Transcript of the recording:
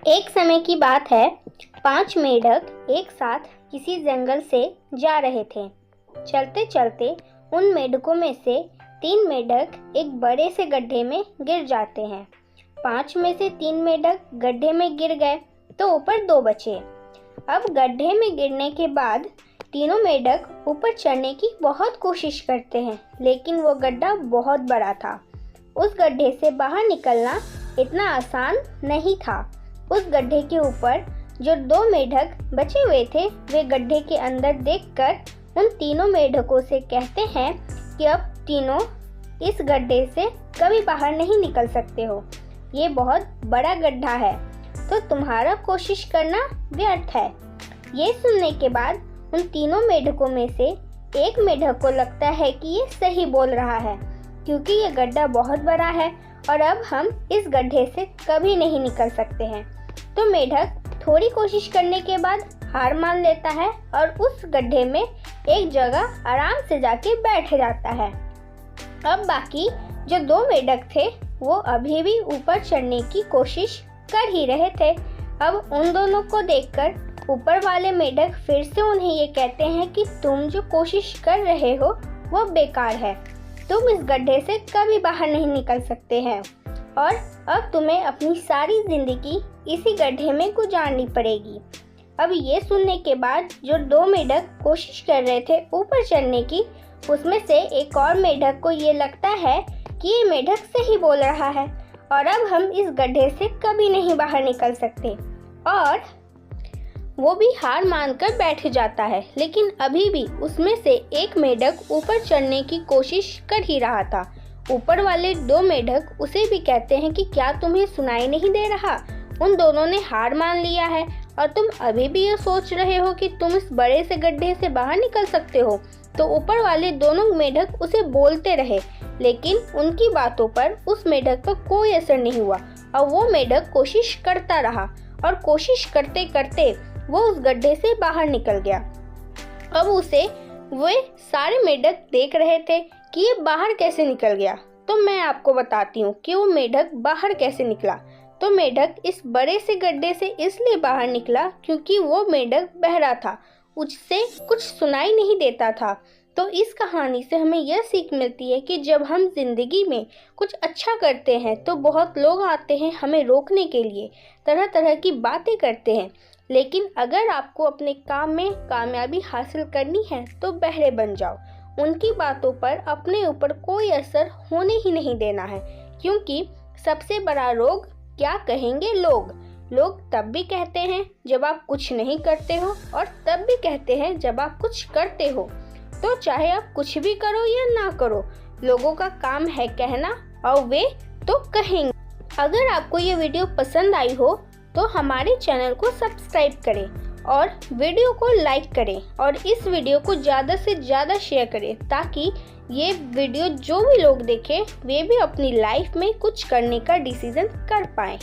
एक समय की बात है। 5 मेढक एक साथ किसी जंगल से जा रहे थे। चलते चलते उन मेढकों में से 3 मेढक एक बड़े से गड्ढे में गिर जाते हैं। 5 में से 3 मेढक गड्ढे में गिर गए तो ऊपर 2 बचे। अब गड्ढे में गिरने के बाद तीनों मेढक ऊपर चढ़ने की बहुत कोशिश करते हैं, लेकिन वो गड्ढा बहुत बड़ा था। उस गड्ढे से बाहर निकलना इतना आसान नहीं था। उस गड्ढे के ऊपर जो 2 मेढक बचे हुए थे, वे गड्ढे के अंदर देखकर उन तीनों मेढकों से कहते हैं कि अब तीनों इस गड्ढे से कभी बाहर नहीं निकल सकते हो। ये बहुत बड़ा गड्ढा है, तो तुम्हारा कोशिश करना व्यर्थ है। ये सुनने के बाद उन तीनों मेढकों में से एक मेढक को लगता है कि ये सही बोल रहा है, क्योंकि ये गड्ढा बहुत बड़ा है और अब हम इस गड्ढे से कभी नहीं निकल सकते हैं। तो मेढक थोड़ी कोशिश करने के बाद हार मान लेता है और उस गड्ढे में एक जगह आराम से जाके बैठ जाता है। अब बाकी जो 2 मेढक थे वो अभी भी ऊपर चढ़ने की कोशिश कर ही रहे थे। अब उन दोनों को देखकर ऊपर वाले मेढक फिर से उन्हें ये कहते हैं कि तुम जो कोशिश कर रहे हो वो बेकार है। तुम इस गड्ढे से कभी बाहर नहीं निकल सकते हैं और अब तुम्हें अपनी सारी जिंदगी इसी गड्ढे में गुजारनी पड़ेगी। अब ये सुनने के बाद जो 2 मेढक कोशिश कर रहे थे ऊपर चढ़ने की, उसमें से एक और मेढक को ये लगता है कि ये मेढक सही बोल रहा है और अब हम इस गड्ढे से कभी नहीं बाहर निकल सकते, और वो भी हार मानकर बैठ जाता है। लेकिन अभी भी उसमें से एक मेढक ऊपर चढ़ने की कोशिश कर ही रहा था। ऊपर वाले 2 मेढक उसे भी कहते हैं कि क्या तुम्हें सुनाई नहीं दे रहा? उन दोनों ने हार मान लिया है और तुम अभी भी ये सोच रहे हो कि तुम इस बड़े से गड्ढे से बाहर निकल सकते हो। तो ऊपर वाले दोनों मेढक उसे बोलते रहे, लेकिन उनकी बातों पर उस मेढक पर कोई असर नहीं हुआ और वो मेढक कोशिश करता रहा और कोशिश करते करते वो उस गड्ढे से बाहर निकल गया। अब उसे वे सारे मेढक देख रहे थे कि ये बाहर कैसे निकल गया। तो मैं आपको बताती हूँ कि वो मेढक बाहर कैसे निकला। तो मेढक इस बड़े से गड्ढे से इसलिए बाहर निकला क्योंकि वो मेढक बहरा था, उससे कुछ सुनाई नहीं देता था। तो इस कहानी से हमें यह सीख मिलती है कि जब हम जिंदगी में कुछ अच्छा करते हैं तो बहुत लोग आते हैं हमें रोकने के लिए, तरह तरह की बातें करते हैं। लेकिन अगर आपको अपने काम में कामयाबी हासिल करनी है तो बहरे बन जाओ। उनकी बातों पर अपने ऊपर कोई असर होने ही नहीं देना है, क्योंकि सबसे बड़ा रोग क्या कहेंगे लोग। लोग तब भी कहते हैं जब आप कुछ नहीं करते हो और तब भी कहते हैं जब आप कुछ करते हो। तो चाहे आप कुछ भी करो या ना करो, लोगों का काम है कहना और वे तो कहेंगे। अगर आपको ये वीडियो पसंद आई हो तो हमारे चैनल को सब्सक्राइब करें और वीडियो को लाइक करें और इस वीडियो को ज़्यादा से ज़्यादा शेयर करें, ताकि ये वीडियो जो भी लोग देखें वे भी अपनी लाइफ में कुछ करने का डिसीजन कर पाएं।